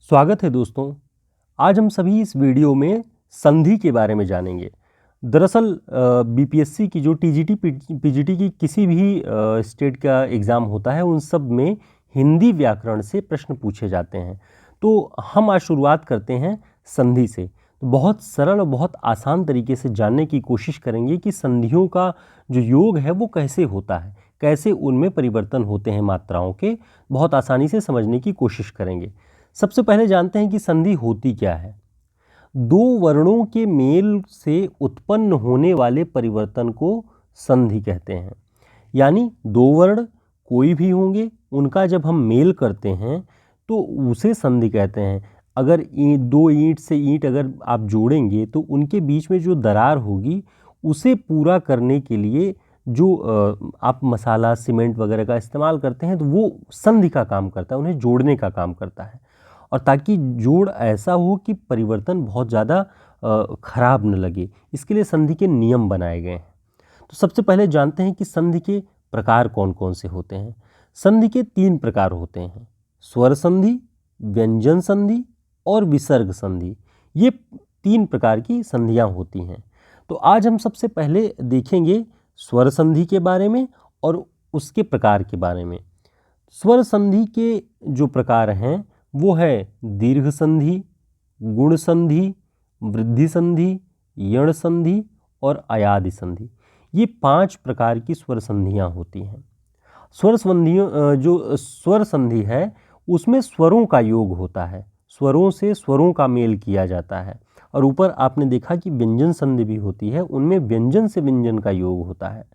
स्वागत है दोस्तों। आज हम सभी इस वीडियो में संधि के बारे में जानेंगे। दरअसल बीपीएससी की जो टीजीटी पीजीटी की किसी भी स्टेट का एग्ज़ाम होता है, उन सब में हिंदी व्याकरण से प्रश्न पूछे जाते हैं। तो हम आज शुरुआत करते हैं संधि से। तो बहुत सरल और बहुत आसान तरीके से जानने की कोशिश करेंगे कि संधियों का जो योग है वो कैसे होता है, कैसे उनमें परिवर्तन होते हैं मात्राओं के। बहुत आसानी से समझने की कोशिश करेंगे। सबसे पहले जानते हैं कि संधि होती क्या है। दो वर्णों के मेल से उत्पन्न होने वाले परिवर्तन को संधि कहते हैं। यानी दो वर्ण कोई भी होंगे, उनका जब हम मेल करते हैं तो उसे संधि कहते हैं। अगर दो ईंट से ईंट अगर आप जोड़ेंगे तो उनके बीच में जो दरार होगी उसे पूरा करने के लिए जो आप मसाला सीमेंट वगैरह का इस्तेमाल करते हैं तो वो संधि का काम करता है, उन्हें जोड़ने का काम करता है। और ताकि जोड़ ऐसा हो कि परिवर्तन बहुत ज़्यादा खराब न लगे, इसके लिए संधि के नियम बनाए गए हैं। तो सबसे पहले जानते हैं कि संधि के प्रकार कौन कौन से होते हैं। संधि के 3 प्रकार होते हैं: स्वर संधि, व्यंजन संधि और विसर्ग संधि। ये 3 प्रकार की संधियां होती हैं। तो आज हम सबसे पहले देखेंगे स्वर संधि के बारे में और उसके प्रकार के बारे में। स्वर संधि के जो प्रकार हैं वो है दीर्घ संधि, गुण संधि, वृद्धि संधि, यण संधि और अयादि संधि। ये 5 प्रकार की स्वर संधियां होती हैं। स्वर संधियों जो स्वर संधि है उसमें स्वरों का योग होता है, स्वरों से स्वरों का मेल किया जाता है। और ऊपर आपने देखा कि व्यंजन संधि भी होती है, उनमें व्यंजन से व्यंजन का योग होता है।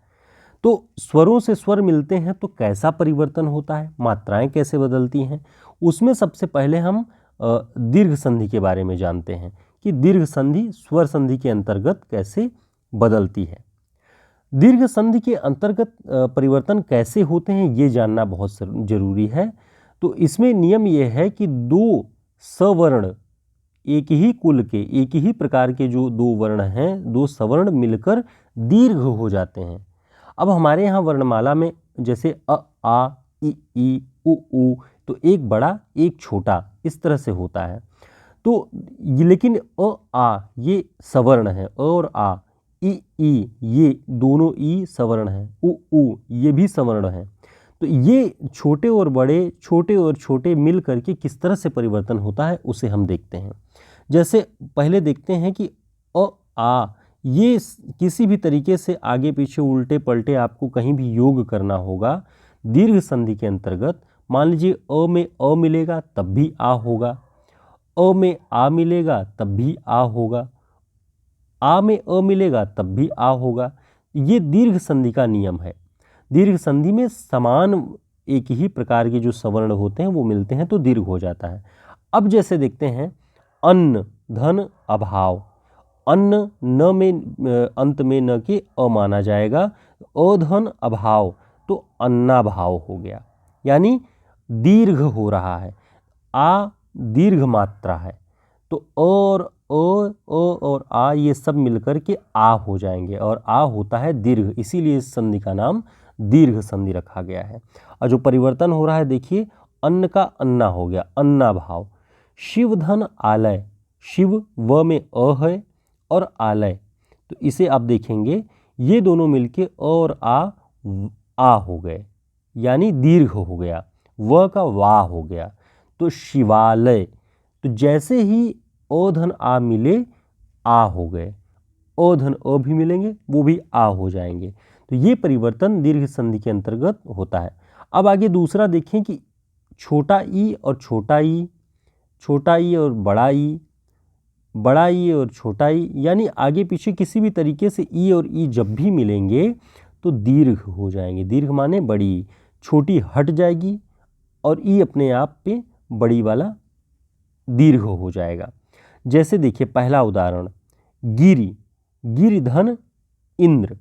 तो स्वरों से स्वर मिलते हैं तो कैसा परिवर्तन होता है, मात्राएं कैसे बदलती हैं, उसमें सबसे पहले हम दीर्घ संधि के बारे में जानते हैं कि दीर्घ संधि स्वर संधि के अंतर्गत कैसे बदलती है। दीर्घ संधि के अंतर्गत परिवर्तन कैसे होते हैं ये जानना बहुत जरूरी है। तो इसमें नियम यह है कि दो सवर्ण, एक ही कुल के, एक ही प्रकार के जो दो वर्ण हैं, दो सवर्ण मिलकर दीर्घ हो जाते हैं। अब हमारे यहाँ वर्णमाला में जैसे अ, आ, ई, उ, तो एक बड़ा एक छोटा इस तरह से होता है। तो लेकिन अ, आ ये सवर्ण है, अ और आ, ई ये दोनों ई सवर्ण हैं, उ ये भी सवर्ण है। तो ये छोटे और बड़े, छोटे और छोटे मिल करके किस तरह से परिवर्तन होता है उसे हम देखते हैं। जैसे पहले देखते हैं कि अ, आ ये किसी भी तरीके से आगे पीछे उल्टे पलटे आपको कहीं भी योग करना होगा दीर्घ संधि के अंतर्गत। मान लीजिए अ में अ मिलेगा तब भी आ होगा, अ में आ मिलेगा तब भी आ होगा, आ में अ मिलेगा तब भी आ होगा। ये दीर्घ संधि का नियम है। दीर्घ संधि में समान एक ही प्रकार के जो सवर्ण होते हैं वो मिलते हैं तो दीर्घ हो जाता है। अब जैसे देखते हैं अन्न, धन, अभाव। अन्न न में अंत में न के अ माना जाएगा, अधन अभाव तो अन्नाभाव हो गया, यानी दीर्घ हो रहा है। आ दीर्घ मात्रा है तो और आ ये सब मिलकर के आ हो जाएंगे और आ होता है दीर्घ, इसीलिए इस संधि का नाम दीर्घ संधि रखा गया है। और जो परिवर्तन हो रहा है देखिए, अन्न का अन्ना हो गया, अन्नाभाव। शिव धन आलय, शिव व में अ है और आलय, तो इसे आप देखेंगे ये दोनों मिलके अ और आ हो गए, यानी दीर्घ हो गया, व का वा हो गया तो शिवालय। तो जैसे ही ओ धन आ मिले आ हो गए, ओ धन अ भी मिलेंगे वो भी आ हो जाएंगे। तो ये परिवर्तन दीर्घ संधि के अंतर्गत होता है। अब आगे दूसरा देखें कि छोटा ई और छोटा ई, छोटा ई और बड़ा ई, बड़ा ई और छोटा ई, यानी आगे पीछे किसी भी तरीके से ई और ई जब भी मिलेंगे तो दीर्घ हो जाएंगे। दीर्घ माने बड़ी, छोटी हट जाएगी और ई अपने आप पे बड़ी वाला दीर्घ हो जाएगा। जैसे देखिए पहला उदाहरण, गिरि, गिरिधन इंद्र।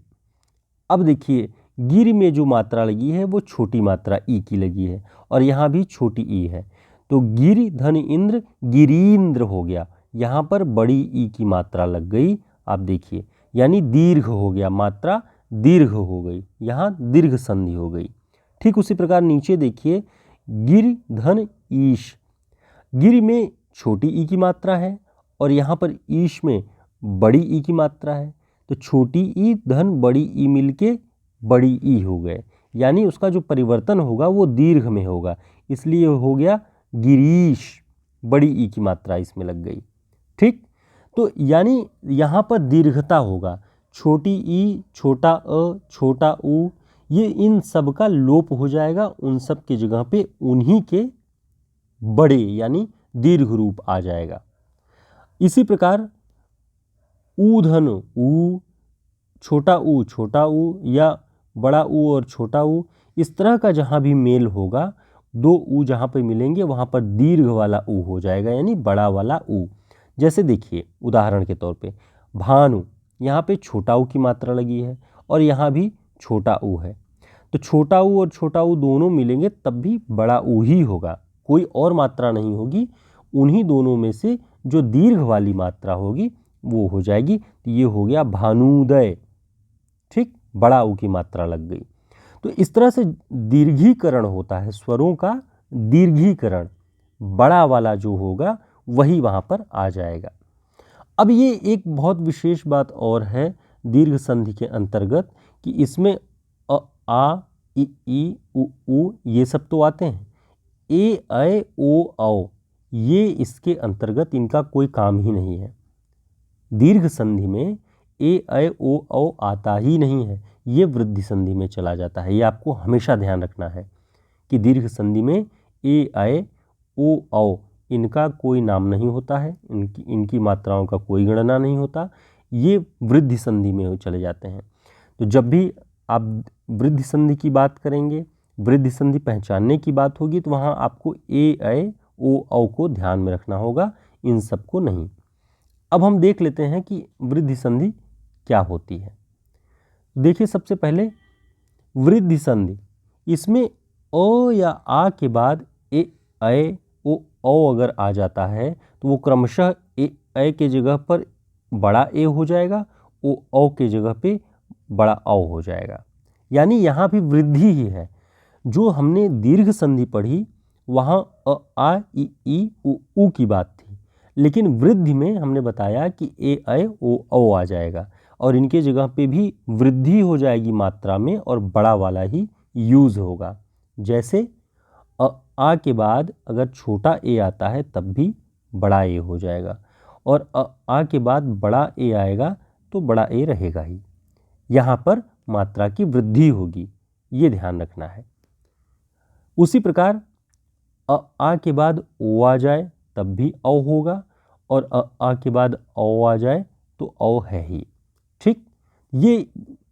अब देखिए गिर में जो मात्रा लगी है वो छोटी मात्रा ई की लगी है और यहाँ भी छोटी ई है, तो गिरि धन इंद्र गिरीन्द्र हो गया। यहाँ पर बड़ी ई की मात्रा लग गई, आप देखिए, यानी दीर्घ हो गया, मात्रा दीर्घ हो गई, यहाँ दीर्घ संधि हो गई। ठीक उसी प्रकार नीचे देखिए गिर धन ईश, गिर में छोटी ई की मात्रा है और यहाँ पर ईश में बड़ी ई की मात्रा है, तो छोटी ई धन बड़ी ई मिलके बड़ी ई हो गए, यानी उसका जो परिवर्तन होगा वो दीर्घ में होगा, इसलिए हो गया गिरीश, बड़ी ई की मात्रा इसमें लग गई। ठीक, तो यानी यहाँ पर दीर्घता होगा, छोटी ई, छोटा अ, छोटा उ, ये इन सब का लोप हो जाएगा, उन सब की जगह पे उन्हीं के बड़े यानी दीर्घ रूप आ जाएगा। इसी प्रकार ऊधन ऊ, छोटा ऊ या बड़ा ऊ और छोटा ऊ, इस तरह का जहाँ भी मेल होगा, दो ऊ जहाँ पे मिलेंगे वहाँ पर दीर्घ वाला ऊ हो जाएगा, यानी बड़ा वाला ऊ। जैसे देखिए उदाहरण के तौर पे भानु, यहाँ पे छोटा ऊ की मात्रा लगी है और यहाँ भी छोटा ऊ है, तो छोटा ऊ और छोटा ऊ दोनों मिलेंगे तब भी बड़ा ऊ ही होगा, कोई और मात्रा नहीं होगी, उन्हीं दोनों में से जो दीर्घ वाली मात्रा होगी वो हो जाएगी। तो ये हो गया भानुदय। ठीक, बड़ा ऊ की मात्रा लग गई। तो इस तरह से दीर्घीकरण होता है, स्वरों का दीर्घीकरण, बड़ा वाला जो होगा वही वहाँ पर आ जाएगा। अब ये एक बहुत विशेष बात और है दीर्घ संधि के अंतर्गत कि इसमें अ, आ, ई, उ ये सब तो आते हैं, ए, ऐ, ओ, औ ये इसके अंतर्गत इनका कोई काम ही नहीं है। दीर्घ संधि में ए, ऐ, ओ, औ आता ही नहीं है, ये वृद्धि संधि में चला जाता है। ये आपको हमेशा ध्यान रखना है कि दीर्घ संधि में ए, ऐ, ओ, औ इनका कोई नाम नहीं होता है, इनकी मात्राओं का कोई गणना नहीं होता, ये वृद्धि संधि में चले जाते हैं। तो जब भी आप वृद्धि संधि की बात करेंगे, वृद्धि संधि पहचानने की बात होगी, तो वहाँ आपको ए, ऐ, ओ, औ को ध्यान में रखना होगा, इन सब को नहीं। अब हम देख लेते हैं कि वृद्धि संधि क्या होती है। देखिए सबसे पहले वृद्धि संधि, इसमें अ या आ के बाद ए, ऐ, ओ, औ अगर आ जाता है तो वो क्रमशः ए, ऐ के जगह पर बड़ा ए हो जाएगा, ओ, औ के जगह पे बड़ा औ हो जाएगा, यानी यहाँ भी वृद्धि ही है। जो हमने दीर्घ संधि पढ़ी वहाँ अ, आ, ई, उ की बात थी, लेकिन वृद्धि में हमने बताया कि ए, ऐ, ओ, औ आ जाएगा और इनके जगह पे भी वृद्धि हो जाएगी मात्रा में और बड़ा वाला ही यूज होगा। जैसे आ के बाद अगर छोटा ए आता है तब भी बड़ा ए हो जाएगा, और आ के बाद बड़ा ए आएगा तो बड़ा ए रहेगा ही, यहाँ पर मात्रा की वृद्धि होगी, ये ध्यान रखना है। उसी प्रकार आ के बाद ओ आ जाए तब भी औ होगा, और आ के बाद औ आ जाए तो औ है ही। ठीक, ये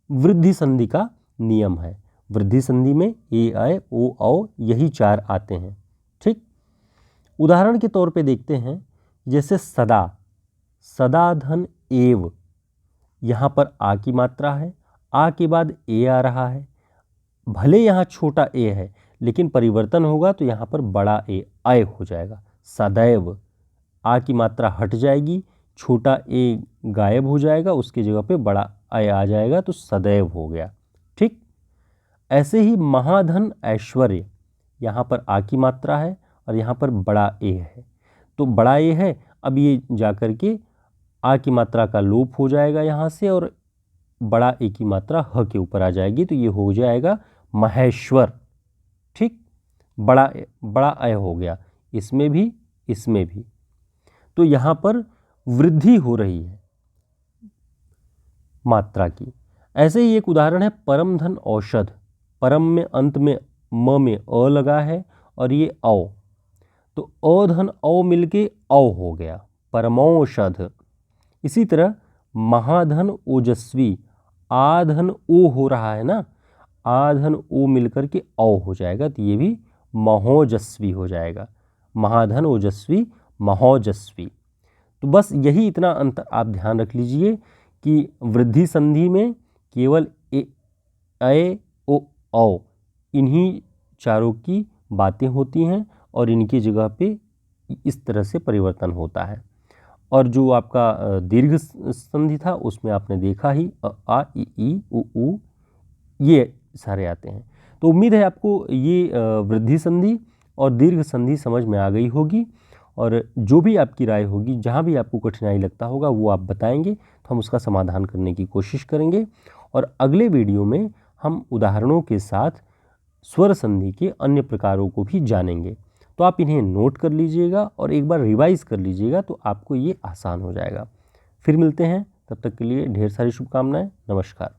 वृद्धि संधि का नियम है। वृद्धि संधि में ए, ऐ, ओ, औ यही चार आते हैं। ठीक, उदाहरण के तौर पे देखते हैं, जैसे सदा, सदा धन एव, यहाँ पर आ की मात्रा है, आ के बाद ए आ रहा है, भले यहाँ छोटा ए है लेकिन परिवर्तन होगा तो यहाँ पर बड़ा ए, आय हो जाएगा। सदैव, आ की मात्रा हट जाएगी, छोटा ए गायब हो जाएगा, उसकी जगह पे बड़ा आय आ जाएगा तो सदैव हो गया। ठीक, ऐसे ही महाधन ऐश्वर्य, यहाँ पर आ की मात्रा है और यहाँ पर बड़ा ए है, तो बड़ा ए है, अब ये जाकर के आ की मात्रा का लोप हो जाएगा यहाँ से और बड़ा ए की मात्रा ह के ऊपर आ जाएगी, तो ये हो जाएगा महेश्वर। ठीक, बड़ा अय हो गया, इसमें भी इसमें भी, तो यहाँ पर वृद्धि हो रही है मात्रा की। ऐसे ही एक उदाहरण है परम धन औषध, परम में अंत में म में अ लगा है और ये औ, तो अ धन औ मिलके औ हो गया, परमौषध। इसी तरह महाधन ओजस्वी, आ धन ओ हो रहा है ना, आ धन ओ मिलकर के औ हो जाएगा, तो ये भी महोजस्वी हो जाएगा, महाधन ओजस्वी महोजस्वी। तो बस यही इतना अंतर आप ध्यान रख लीजिए कि वृद्धि संधि में केवल ए, ऐ, ओ, औ इन्हीं चारों की बातें होती हैं और इनकी जगह पे इस तरह से परिवर्तन होता है। और जो आपका दीर्घ संधि था उसमें आपने देखा ही आ, ई, उ ये सारे आते हैं। तो उम्मीद है आपको ये वृद्धि संधि और दीर्घ संधि समझ में आ गई होगी और जो भी आपकी राय होगी, जहाँ भी आपको कठिनाई लगता होगा वो आप बताएंगे तो हम उसका समाधान करने की कोशिश करेंगे। और अगले वीडियो में हम उदाहरणों के साथ स्वर संधि के अन्य प्रकारों को भी जानेंगे। तो आप इन्हें नोट कर लीजिएगा और एक बार रिवाइज कर लीजिएगा तो आपको ये आसान हो जाएगा। फिर मिलते हैं, तब तक के लिए ढेर सारी शुभकामनाएं। नमस्कार।